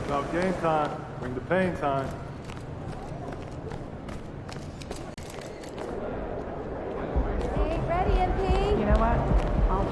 Now game time. Bring the pain time. Hey, ready, MP? You know what? I'll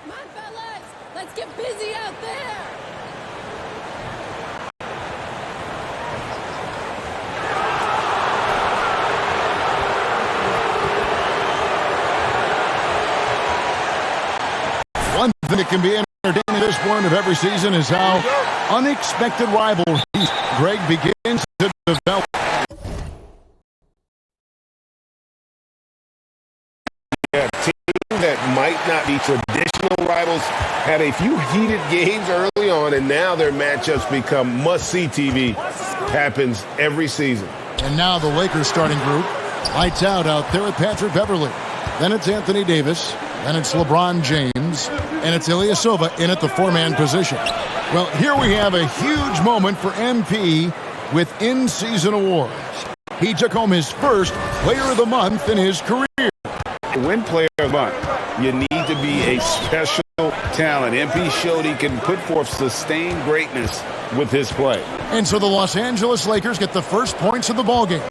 Come on, fellas! Let's get busy out there! One thing that can be entertaining at this point of every season is how unexpected rivalries Greg begins to develop. Yeah, teams that might not be traditional rivals had a few heated games early on, and now their matchups become must-see TV. Happens every season. And now the Lakers starting group. Lights out there at Patrick Beverley. Then it's Anthony Davis. Then it's LeBron James. And it's Ilyasova in at the four-man position. Well, here we have a huge moment for MP with in-season awards. He took home his first Player of the Month in his career. Win Player of the Month, you need to be a special talent. MP showed he can put forth sustained greatness with his play. And so the Los Angeles Lakers get the first points of the ballgame.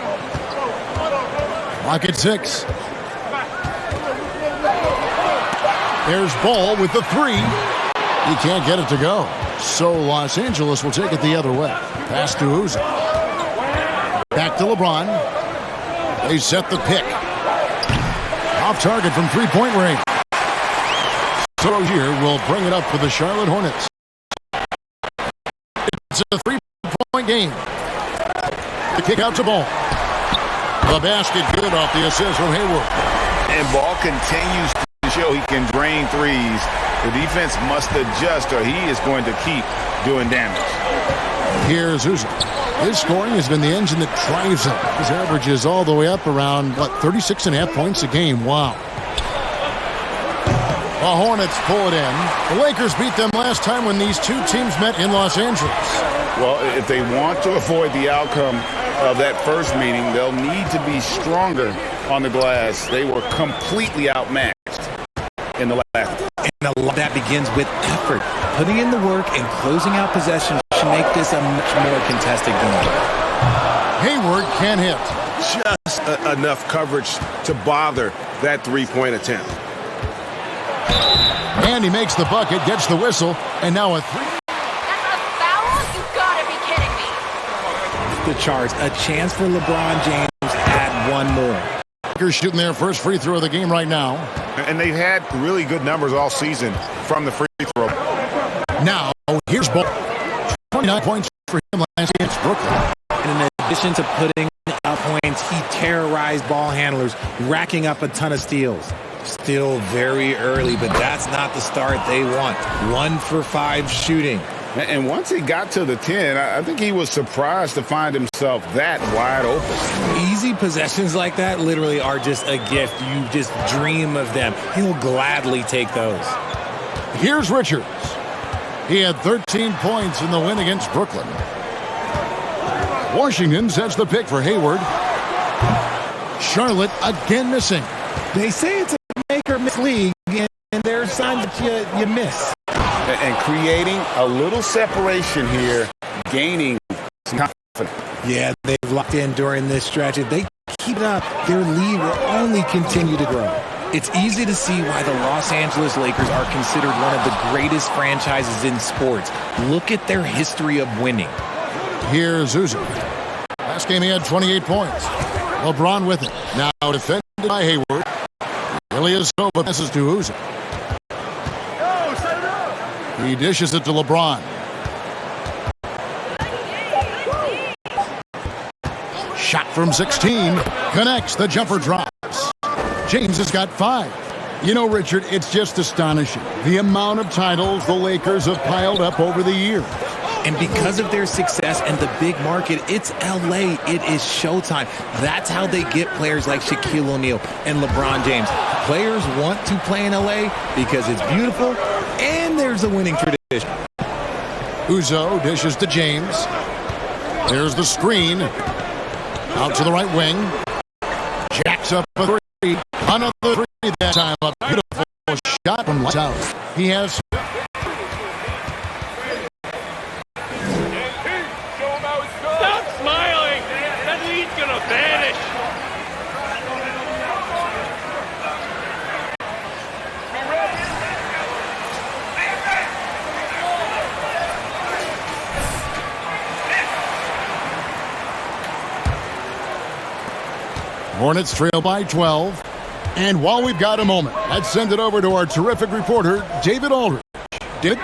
Clock at 6. There's Ball with the three. He can't get it to go. So Los Angeles will take it the other way. Pass to Uzi. Back to LeBron. They set the pick. Off target from three-point range. So here will bring it up for the Charlotte Hornets. It's a three-point game. The kick out to Ball. The basket good off the assist from Hayward. And Ball continues to show he can drain threes. The defense must adjust or he is going to keep doing damage. Here's Uzi. His scoring has been the engine that drives him. His average is all the way up around, 36.5 points a game. Wow. The Hornets pull it in. The Lakers beat them last time when these two teams met in Los Angeles. Well, if they want to avoid the outcome of that first meeting, they'll need to be stronger on the glass. They were completely outmatched in the last. And a lot of that begins with effort. Putting in the work and closing out possessions should make this a much more contested game. Hayward can't hit. Just enough coverage to bother that three-point attempt. And he makes the bucket, gets the whistle, and now a three. That's a foul? You gotta be kidding me. The charts, a chance for LeBron James to add one more. Lakers shooting their first free throw of the game right now. And they've had really good numbers all season from the free throw. Now, here's Ball. 29 points for him last against Brooklyn. And in addition to putting up points, he terrorized ball handlers, racking up a ton of steals. Still very early, but that's not the start they want. 1 for 5 shooting. And once he got to the 10, I think he was surprised to find himself that wide open. Easy possessions like that literally are just a gift. You just dream of them. He'll gladly take those. Here's Richards. He had 13 points in the win against Brooklyn. Washington sets the pick for Hayward. Charlotte again missing. They say it's a make-or-miss league, and there's signs that you miss. And creating a little separation here, gaining some confidence. Yeah, they've locked in during this stretch. If they keep it up, their lead will only continue to grow. It's easy to see why the Los Angeles Lakers are considered one of the greatest franchises in sports. Look at their history of winning. Here's Uzi. Pass game, he had 28 points. LeBron with it. Now defended by Hayward. Ilyasova passes to Uzo. He dishes it to LeBron. Shot from 16. Connects. The jumper drops. James has got 5. You know, Richard, it's just astonishing the amount of titles the Lakers have piled up over the years. And because of their success and the big market, it's LA. It is showtime. That's how they get players like Shaquille O'Neal and LeBron James. Players want to play in LA because it's beautiful and there's a winning tradition. Uzo dishes to James. There's the screen. Out to the right wing. Jacks up a 3. Another 3 that time. A beautiful shot from lights out. He has... Stop smiling! That lead's gonna vanish! Hornets trail by 12. And while we've got a moment, let's send it over to our terrific reporter, David Aldridge. David?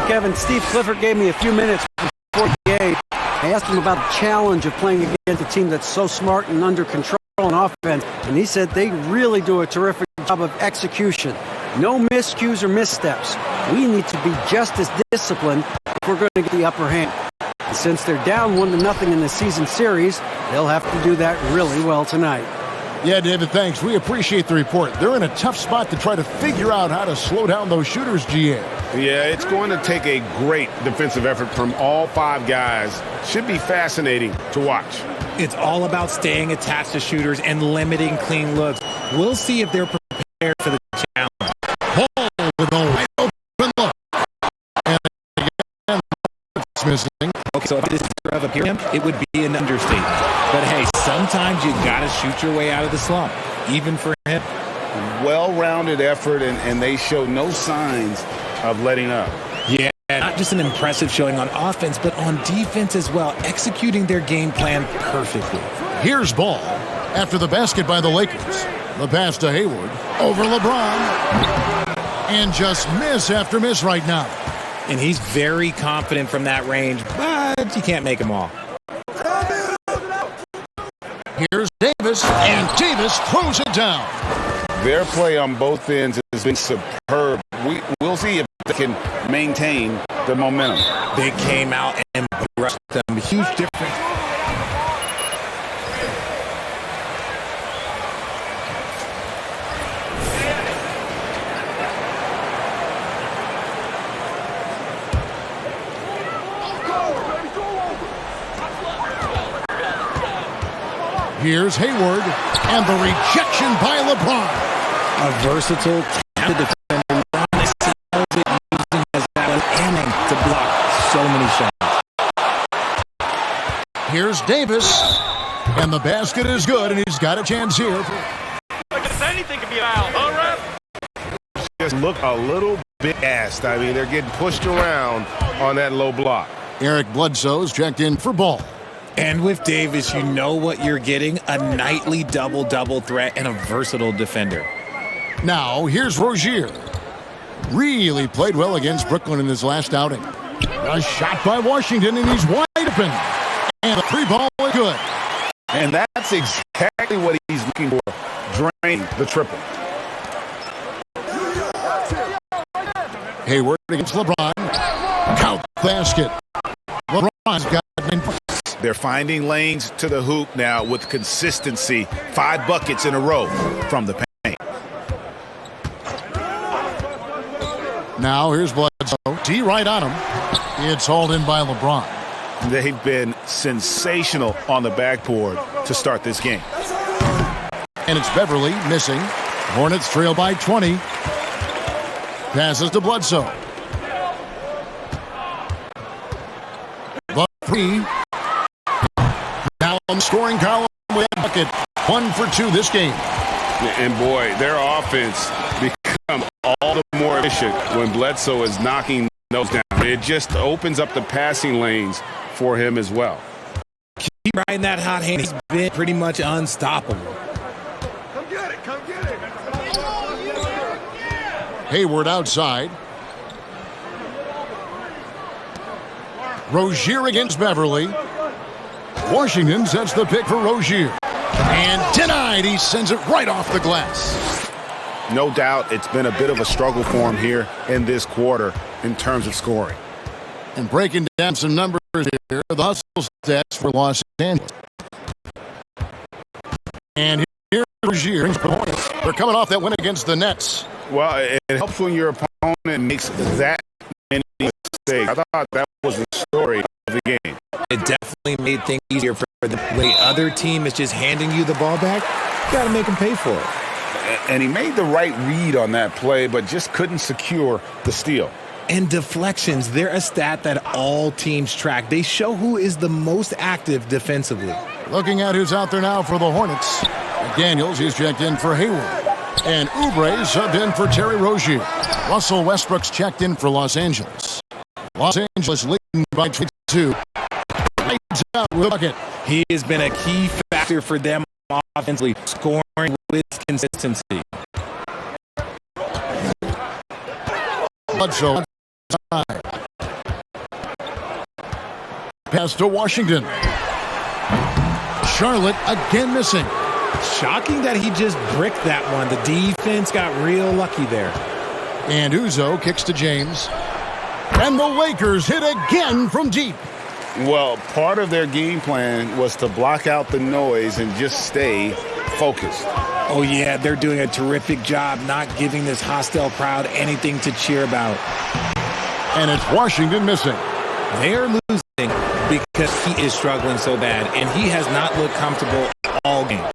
Kevin, Steve Clifford gave me a few minutes before the game. I asked him about the challenge of playing against a team that's so smart and under control on offense, and he said they really do a terrific job of execution. No miscues or missteps. We need to be just as disciplined if we're going to get the upper hand. And since they're down 1-0 in the season series, they'll have to do that really well tonight. Yeah, David, thanks. We appreciate the report. They're in a tough spot to try to figure out how to slow down those shooters, GA. Yeah, it's going to take a great defensive effort from all 5 guys. Should be fascinating to watch. It's all about staying attached to shooters and limiting clean looks. We'll see if they're prepared for the challenge. Paul with a wide open look. And again, it's missing. Okay, so if this is of a period, it would be an understatement. But hey, sometimes you got to shoot your way out of the slump, even for him. Well-rounded effort, and they show no signs of letting up. Yeah, not just an impressive showing on offense, but on defense as well, executing their game plan perfectly. Here's Ball after the basket by the Lakers. The pass to Hayward over LeBron. And just miss after miss right now. And he's very confident from that range, but you can't make them all. Here's Davis, and Davis throws it down. Their play on both ends has been superb. We'll see if they can maintain the momentum. They came out and brushed them. Huge difference. Here's Hayward, and the rejection by LeBron. A versatile, talented defender. LeBron sells it using his balance aiming to block so many shots. Here's Davis, and the basket is good, and he's got a chance here. Anything can be out. All right. Just look a little bit gassed. I mean, they're getting pushed around on that low block. Eric Bledsoe's checked in for Ball. And with Davis, you know what you're getting, a nightly double-double threat and a versatile defender. Now, here's Rozier. Really played well against Brooklyn in his last outing. A shot by Washington, and he's wide open. And the 3-ball is good. And that's exactly what he's looking for. Drain the triple. Hayward against LeBron. Count basket. LeBron's got 9 points. They're finding lanes to the hoop now with consistency. 5 buckets in a row from the paint. Now here's Bledsoe. D right on him. It's hauled in by LeBron. They've been sensational on the backboard to start this game. And it's Beverly missing. Hornets trail by 20. Passes to Bledsoe. The 3. Now on the scoring column with a bucket. 1 for 2 this game. And boy, their offense become all the more efficient when Bledsoe is knocking those down. It just opens up the passing lanes for him as well. keep riding that hot hand. He's been pretty much unstoppable. Come get it, come get it. Hayward outside. Rozier against Beverly. Washington sets the pick for Rozier. And denied. He sends it right off the glass. No doubt it's been a bit of a struggle for him here in this quarter in terms of scoring. And breaking down some numbers here, the hustle stats for Los Angeles. And here's Rozier. They're coming off that win against the Nets. Well, it helps when your opponent makes that many mistakes. I thought that was the story of the game. It definitely made things easier for the other team is just handing you the ball back. You got to make them pay for it. And he made the right read on that play, but just couldn't secure the steal. And deflections, they're a stat that all teams track. They show who is the most active defensively. Looking at who's out there now for the Hornets. Daniels, he's checked in for Hayward. And Oubre subbed in for Terry Rozier. Russell Westbrook's checked in for Los Angeles. Los Angeles leading by 22. Lights out with a bucket. He has been a key factor for them offensively, scoring with consistency. Bledsoe outside. Pass to Washington. Charlotte again missing. Shocking that he just bricked that one. The defense got real lucky there. And Uzo kicks to James. And the Lakers hit again from deep. Well, part of their game plan was to block out the noise and just stay focused. Oh, yeah, they're doing a terrific job not giving this hostile crowd anything to cheer about. And it's Washington missing. They're losing because he is struggling so bad, and he has not looked comfortable all game.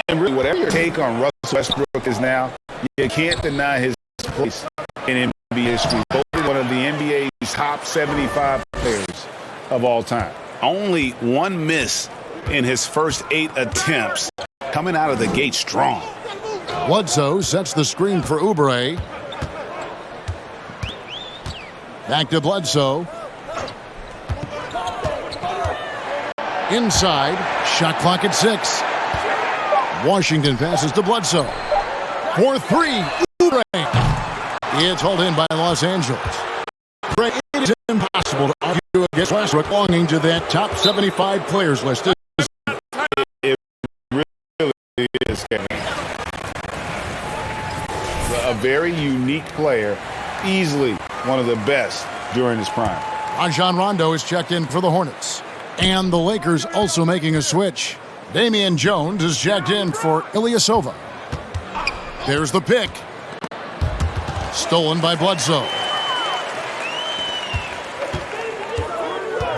And really, whatever your take on Russell Westbrook is now, you can't deny his place in NBA history. Voted one of the NBA's top 75 players of all time. Only one miss in his first 8 attempts, coming out of the gate strong. Bledsoe sets the screen for Oubre. Back to Bledsoe. Inside, shot clock at 6. Washington passes to Bledsoe. For 3, Oubre. It's hauled in by Los Angeles. It is impossible to argue against Westbrook belonging to that top 75 players list. It really is, Kevin. A very unique player, easily one of the best during his prime. Rajon Rondo is checked in for the Hornets. And the Lakers also making a switch. Damian Jones is checked in for Ilyasova. There's the pick. Stolen by Bledsoe.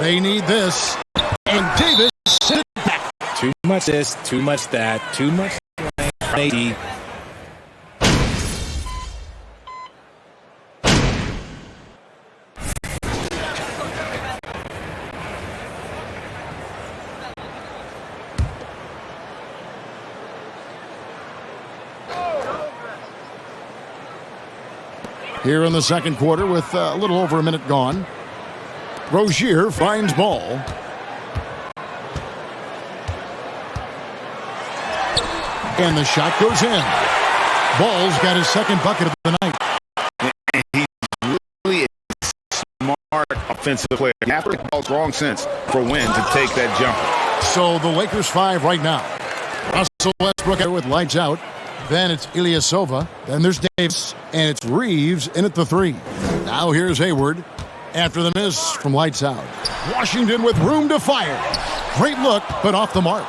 They need this. And Davis sent it back. Too much this, too much that, too much maybe. Here in the second quarter with a little over a minute gone. Rozier finds ball. And the shot goes in. Ball's got his second bucket of the night. He's really a smart offensive player. You have to make the ball's wrong sense for Wynn to take that jumper. So the Lakers 5 right now. Russell Westbrook with lights out. Then it's Ilyasova. Then there's Davis. And it's Reeves in at the 3. Now here's Hayward. After the miss from lights out. Washington with room to fire. Great look, but off the mark.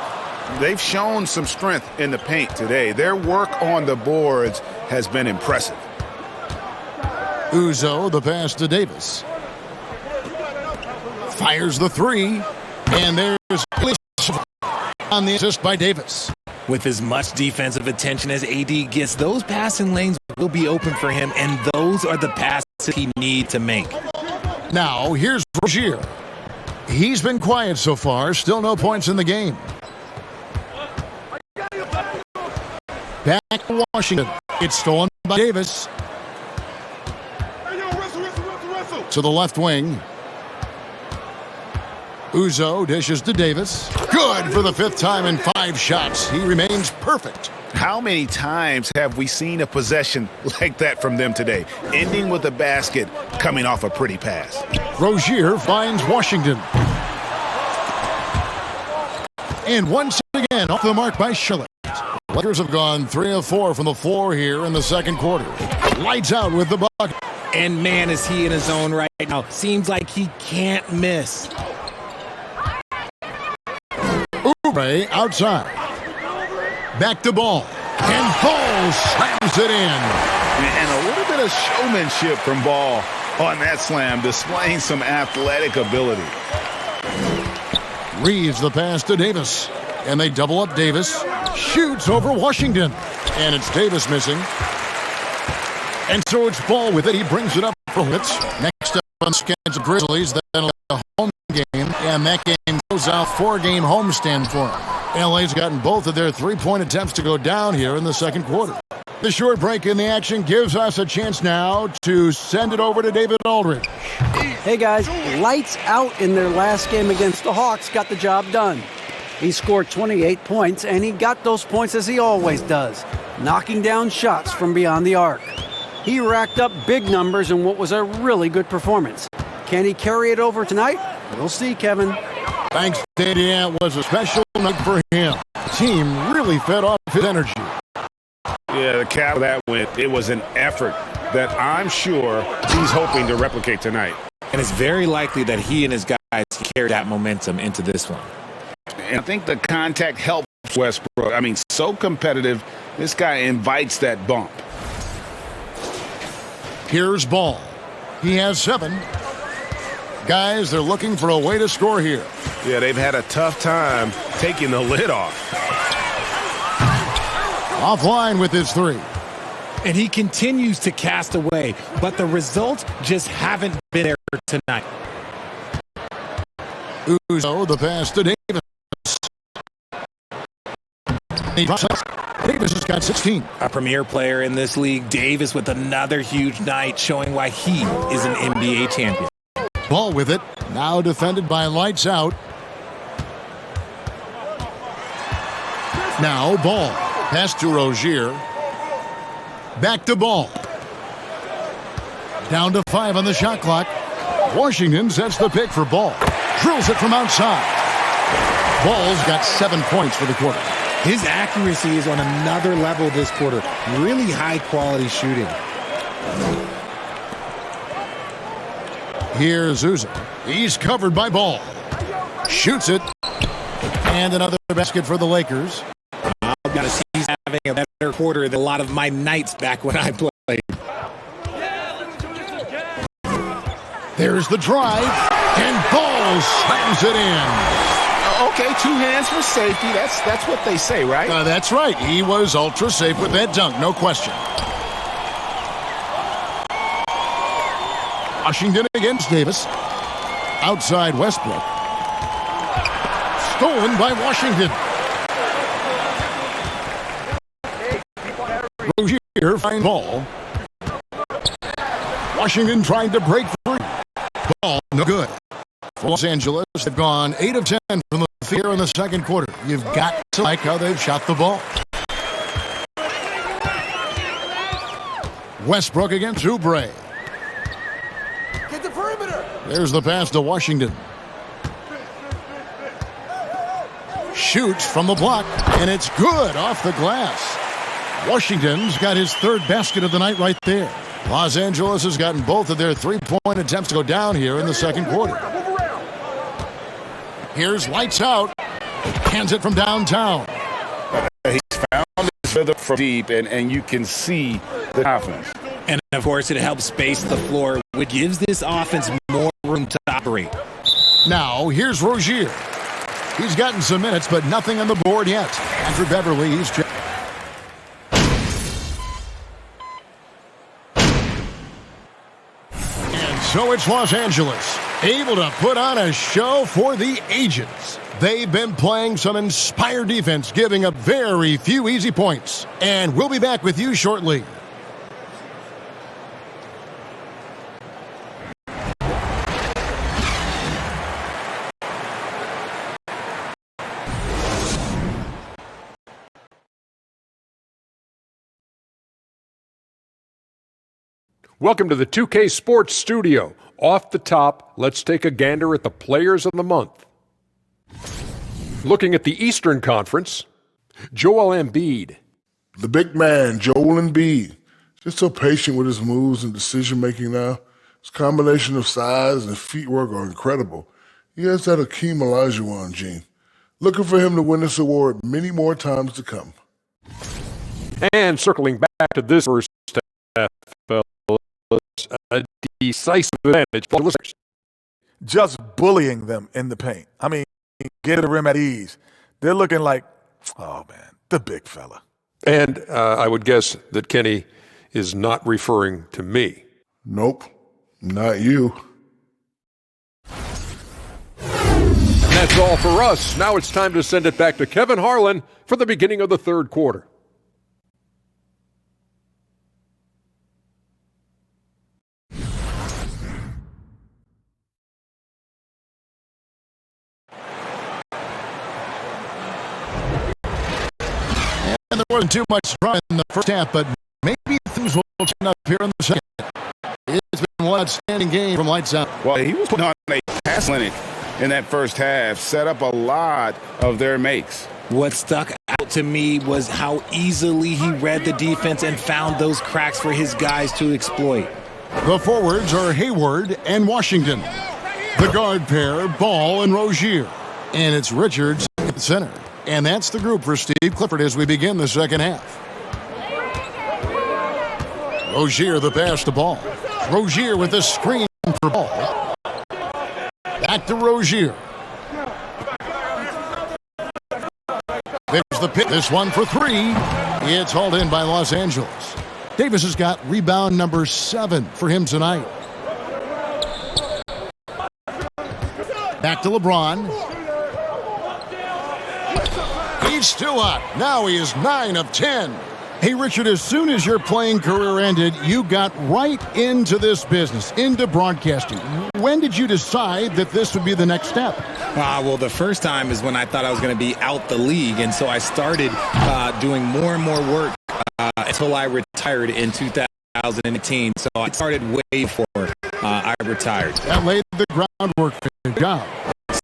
They've shown some strength in the paint today. Their work on the boards has been impressive. Uzo, the pass to Davis. Fires the 3. And there's Ilyasova on the assist by Davis. With as much defensive attention as AD gets, those passing lanes will be open for him, and those are the passes he needs to make. Now, here's Rozier. He's been quiet so far. Still no points in the game. Back to Washington. It's stolen by Davis. To the left wing. Uzo dishes to Davis. Good for the 5th time in 5 shots. He remains perfect. How many times have we seen a possession like that from them today, ending with a basket coming off a pretty pass? Rozier finds Washington. And once again, off the mark by Charlotte. Lakers have gone 3 of 4 from the floor here in the second quarter. Lights out with the bucket. And man, is he in his zone right now. Seems like he can't miss. Oubre outside. Back to Ball. And Ball slams it in. And a little bit of showmanship from Ball on that slam, displaying some athletic ability. Reeves the pass to Davis. And they double up Davis. Shoots over Washington. And it's Davis missing. And so it's Ball with it. He brings it up for Hitz. Next up on the schedule, Grizzlies. Then a home game. And that game goes out 4-game homestand for him. LA's gotten both of their 3-point attempts to go down here in the second quarter. The short break in the action gives us a chance now to send it over to David Aldridge. Hey guys, lights out in their last game against the Hawks got the job done. He scored 28 points, and he got those points as he always does, knocking down shots from beyond the arc. He racked up big numbers in what was a really good performance. Can he carry it over tonight? We'll see, Kevin. Thanks, Daddy. It was a special night for him. Team really fed off his energy. Yeah, the cap of that win, it was an effort that I'm sure he's hoping to replicate tonight. And it's very likely that he and his guys carry that momentum into this one. And I think the contact helps Westbrook. I mean, so competitive. This guy invites that bump. Here's Ball. He has 7. Guys, they're looking for a way to score here. Yeah, they've had a tough time taking the lid off. Offline with his 3. And he continues to cast away, but the results just haven't been there tonight. Uzo, the pass to Davis. Davis has got 16. A premier player in this league, Davis with another huge night, showing why he is an NBA champion. Ball with it. Now defended by Lights Out. Now Ball. Pass to Rozier. Back to Ball. Down to 5 on the shot clock. Washington sets the pick for Ball. Drills it from outside. Ball's got 7 points for the quarter. His accuracy is on another level this quarter. Really high-quality shooting. Here's Uzo. He's covered by Ball. Shoots it. And another basket for the Lakers. I've got to see he's having a better quarter than a lot of my nights back when I played. There's the drive. And Ball slams it in. Okay, 2 hands for safety. That's what they say, right? That's right. He was ultra safe with that dunk, no question. Washington against Davis. Outside Westbrook. Stolen by Washington. Rozier finds Ball. Washington trying to break free. Ball no good. For Los Angeles, they've gone 8 of 10 from the field in the second quarter. You've got to like how they've shot the ball. Westbrook against Oubre. Get the perimeter. There's the pass to Washington. Shoots from the block, and it's good off the glass. Washington's got his 3rd basket of the night right there. Los Angeles has gotten both of their 3-point attempts to go down here in the second quarter. Here's Lights Out. Hands it from downtown. He's found his rhythm from deep, and you can see the confidence. And, of course, it helps space the floor, which gives this offense more room to operate. Now, here's Rozier. He's gotten some minutes, but nothing on the board yet. Andrew Beverly, he's checked. And so it's Los Angeles, able to put on a show for the ages. They've been playing some inspired defense, giving up very few easy points. And we'll be back with you shortly. Welcome to the 2K Sports Studio. Off the top, let's take a gander at the players of the month. Looking at the Eastern Conference, Joel Embiid. The big man, Joel Embiid, just so patient with his moves and decision-making now. His combination of size and feet work are incredible. He has that Hakeem Olajuwon gene. Looking for him to win this award many more times to come. And circling back to this first half, a decisive advantage for the listeners. Just bullying them in the paint. I mean, get to the rim at ease. They're looking like, oh, man, the big fella. And I would guess that Kenny is not referring to me. Nope, not you. And that's all for us. Now it's time to send it back to Kevin Harlan for the beginning of the third quarter. And there wasn't too much drama in the first half, but maybe things will turn up here in the second. It's been one outstanding game from lights out. Well, he was putting on a pass clinic in that first half, set up a lot of their makes. What stuck out to me was how easily he read the defense and found those cracks for his guys to exploit. The forwards are Hayward and Washington. The guard pair, Ball and Rozier. And it's Richards at the center. And that's the group for Steve Clifford as we begin the second half. Rozier the pass to Ball. Rozier with the screen for Ball. Back to Rozier. There's the pick. This one for three. It's hauled in by Los Angeles. Davis has got rebound number 7 for him tonight. Back to LeBron. He's still up. Now he is 9 of 10. Hey, Richard, as soon as your playing career ended, you got right into this business, into broadcasting. When did you decide that this would be the next step? Well, the first time is when I thought I was going to be out the league, and so I started doing more and more work until I retired in 2018. So I started way before I retired. That laid the groundwork for the job.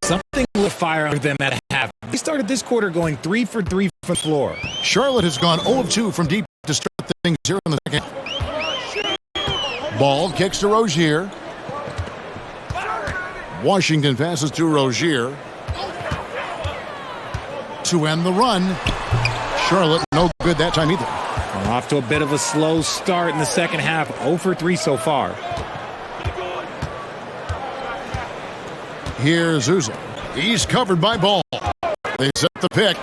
Something lit fire under them at half. They started this quarter going 3 for 3 from the floor. Charlotte has gone 0 of 2 from deep to start things here in the second. Ball kicks to Rozier. Washington passes to Rozier. To end the run. Charlotte no good that time either. Off to a bit of a slow start in the second half. 0 for 3 so far. Here's Uzo. He's covered by Ball. They set the pick.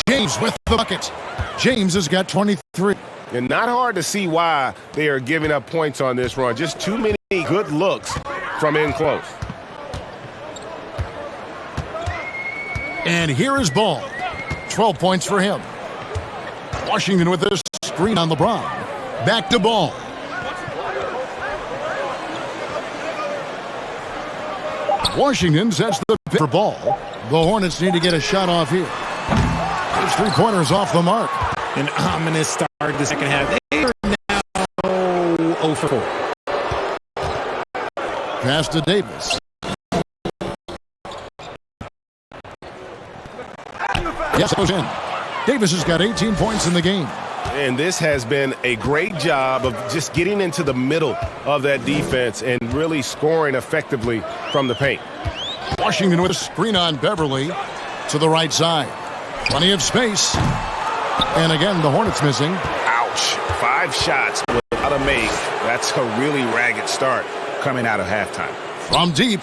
James with the bucket. James has got 23. And not hard to see why they are giving up points on this run. Just too many good looks from in close. And here is Ball. 12 points for him. Washington with this screen on LeBron. Back to Ball. Washington sets the pick for Ball. The Hornets need to get a shot off here. There's 3-pointers off the mark. An ominous start to the second half. They are now 0 for 4. Pass to Davis. Yes, it goes in. Davis has got 18 points in the game. And this has been a great job of just getting into the middle of that defense and really scoring effectively from the paint. Washington with a screen on Beverly to the right side. Plenty of space. And again, the Hornets missing. Ouch. 5 shots without a make. That's a really ragged start coming out of halftime. From deep.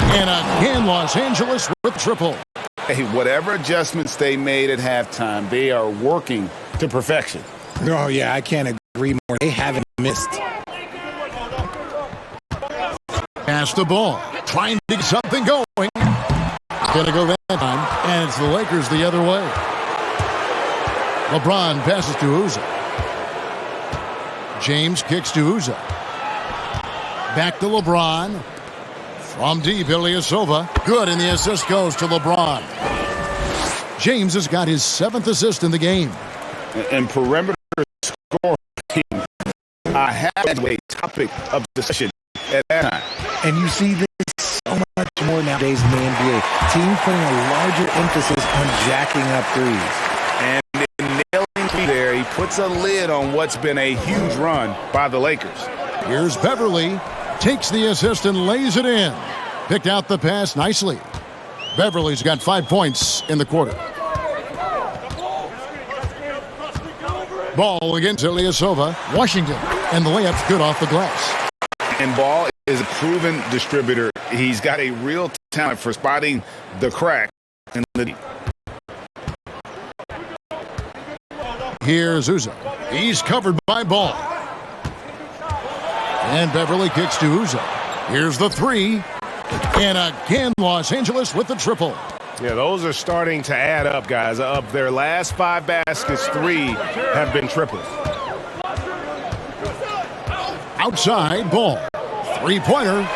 And again, Los Angeles with triple. Hey, whatever adjustments they made at halftime, they are working to perfection. Oh, yeah, I can't agree more. They haven't missed. Pass the ball. Trying to get something going. Gonna go that time. And it's the Lakers the other way. LeBron passes to Uzo. James kicks to Uzo. Back to LeBron. From deep, Ilyasova. Good, and the assist goes to LeBron. James has got his 7th assist in the game. And perimeter scoring have a topic of discussion at that time. And you see this so much more nowadays in the NBA. Teams putting a larger emphasis on jacking up threes. And in nailing three there, he puts a lid on what's been a huge run by the Lakers. Here's Beverly, takes the assist and lays it in. Picked out the pass nicely. Beverly's got 5 points in the quarter. Ball against Ilyasova. Washington, and the layup's good off the glass. And Ball is a proven distributor. He's got a real talent for spotting the crack in the deep. Here's Uzo. He's covered by Ball. And Beverly kicks to Uzo. Here's the three. And again, Los Angeles with the triple. Yeah, those are starting to add up, guys. Of their last 5 baskets, 3 have been triples. Outside Ball. Three-pointer.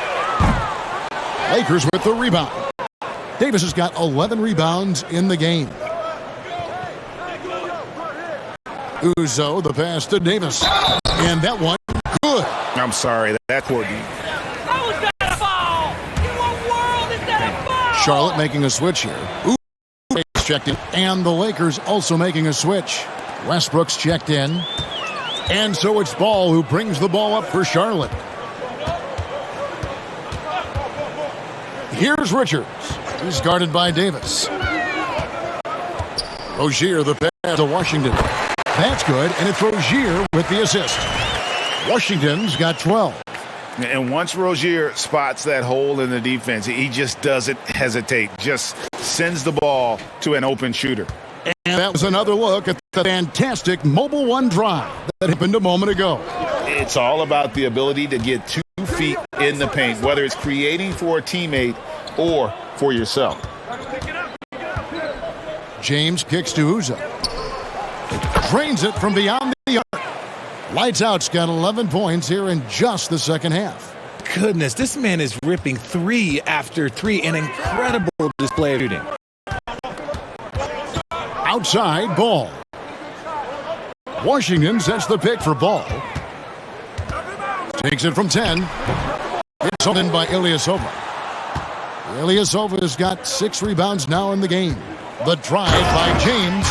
Lakers with the rebound. Davis has got 11 rebounds in the game. Uzo, the pass to Davis. And that one, good. I'm sorry, that's poor D. How is that a foul? In what world is that a foul? Charlotte making a switch here. Uzo's checked in. And the Lakers also making a switch. Westbrook's checked in. And so it's Ball who brings the ball up for Charlotte. Here's Richards. He's guarded by Davis. Rozier, the pass to Washington. That's good, and it's Rozier with the assist. Washington's got 12. And once Rozier spots that hole in the defense, he just doesn't hesitate. Just sends the ball to an open shooter. And that was another look at the fantastic Mobile One drive that happened a moment ago. It's all about the ability to get 2 feet in the paint, whether it's creating for a teammate or for yourself. James kicks to Uzo. Drains it from beyond the arc. Lights out's got 11 points here in just the second half. Goodness, this man is ripping 3 after 3. An incredible display of shooting. Outside Ball. Washington sets the pick for Ball. Takes it from 10. It's held in by Ilyasova. Ilyasova's got 6 rebounds now in the game. The drive by James.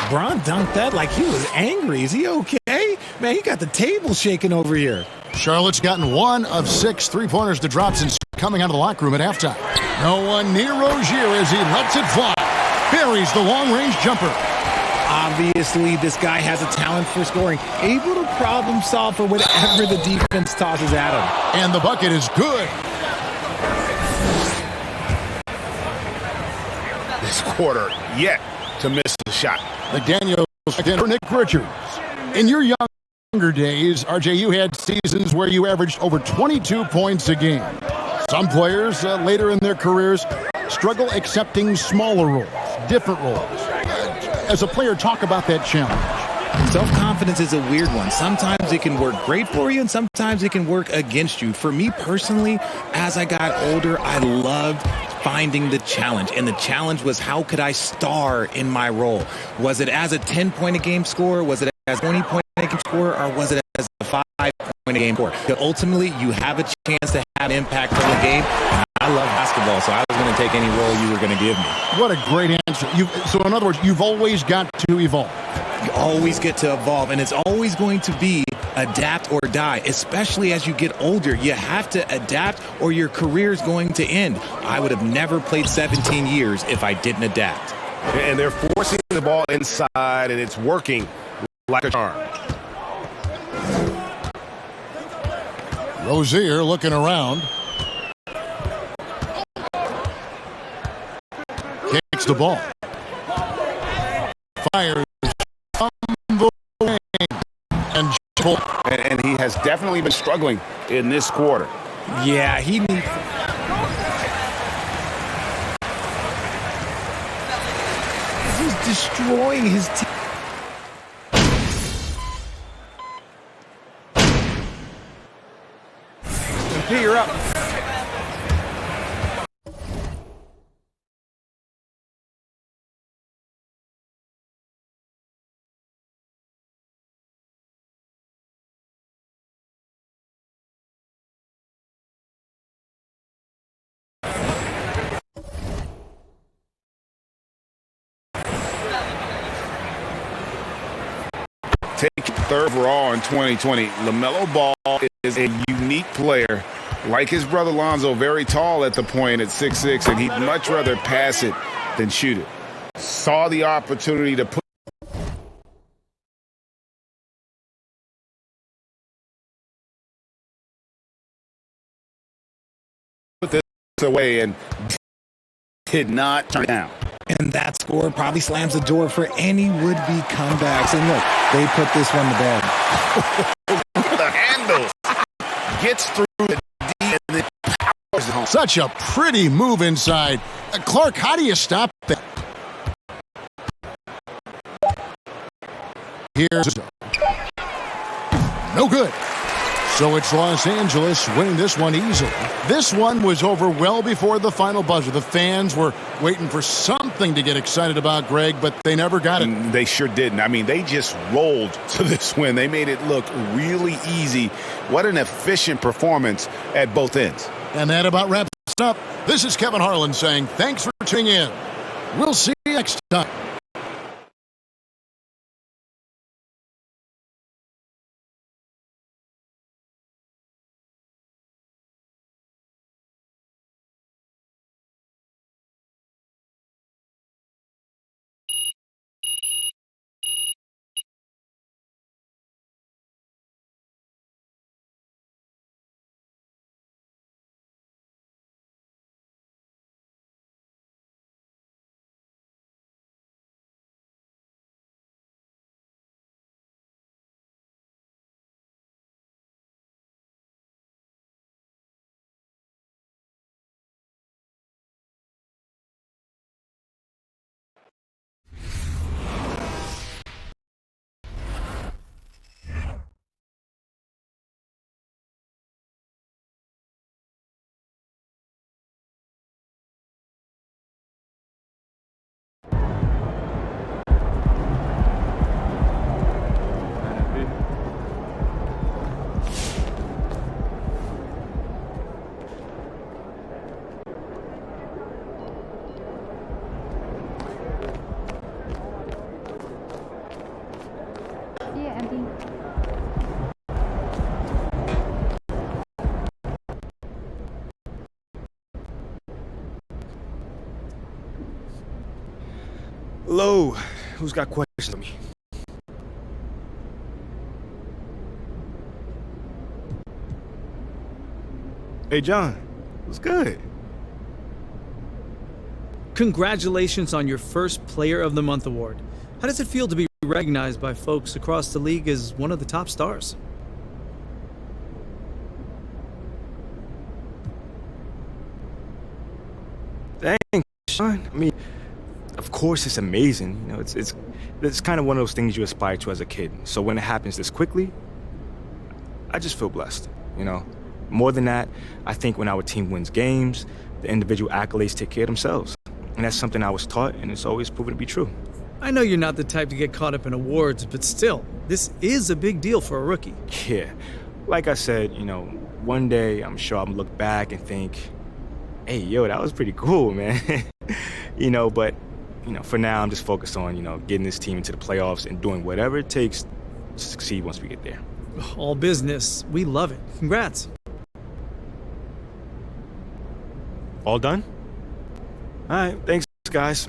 Bron dunked that like he was angry. Is he okay? Man, he got the table shaking over here. Charlotte's gotten 1 of 6 three-pointers to drop since coming out of the locker room at halftime. No one near Rozier as he lets it fly. Buries the long-range jumper. Obviously, this guy has a talent for scoring. Able to problem solve for whatever the defense tosses at him. And the bucket is good. This quarter yet to miss the shot. McDaniels for Nick Richards. In your younger days, RJ, you had seasons where you averaged over 22 points a game. Some players later in their careers struggle accepting smaller roles, different roles. As a player, talk about that challenge. Self-confidence is a weird one. Sometimes it can work great for you, and sometimes it can work against you. For me personally, as I got older, I loved finding the challenge. And the challenge was, how could I star in my role? Was it as a 10-point-a-game scorer? Was it as a 20-point-a-game scorer? Or was it as a 5-point-a-game scorer? But ultimately, you have a chance to have impact on the game. I love basketball, so I was going to take any role you were going to give me. What a great answer. So in other words, you've always got to evolve. You always get to evolve, and it's always going to be adapt or die, especially as you get older. You have to adapt or your career is going to end. I would have never played 17 years if I didn't adapt. And they're forcing the ball inside, and it's working like a charm. Rozier looking around. Kicks the ball. Fires from the wing. And he has definitely been struggling in this quarter. Yeah, he needs... He's destroying his team. MP, you're up. Take third overall in 2020. LaMelo Ball is a unique player. Like his brother Lonzo, very tall at the point at 6'6", and he'd much rather pass it than shoot it. Saw the opportunity to put this away and did not turn it down. And that score probably slams the door for any would-be comebacks. And look, they put this one to bed. The handles. Gets through the D and then powers it home. Such a pretty move inside. Clark, how do you stop that? Here's no good. So it's Los Angeles winning this one easily. This one was over well before the final buzzer. The fans were waiting for something to get excited about, Greg, but they never got it. They sure didn't. I mean, they just rolled to this win. They made it look really easy. What an efficient performance at both ends. And that about wraps up. This is Kevin Harlan saying thanks for tuning in. We'll see you next time. Hello, who's got questions for me? Hey, John, what's good? Congratulations on your first Player of the Month award. How does it feel to be recognized by folks across the league as one of the top stars? Thanks, Sean. I mean, of course it's amazing. You know, it's kind of one of those things you aspire to as a kid. So when it happens this quickly, I just feel blessed, you know. More than that, I think when our team wins games, the individual accolades take care of themselves. And that's something I was taught, and it's always proven to be true. I know you're not the type to get caught up in awards, but still, this is a big deal for a rookie. Yeah. Like I said, you know, one day I'm sure I'll look back and think, hey, yo, that was pretty cool, man. You know, but, you know, for now I'm just focused on, you know, getting this team into the playoffs and doing whatever it takes to succeed once we get there. All business. We love it. Congrats. All done? All right, thanks, guys.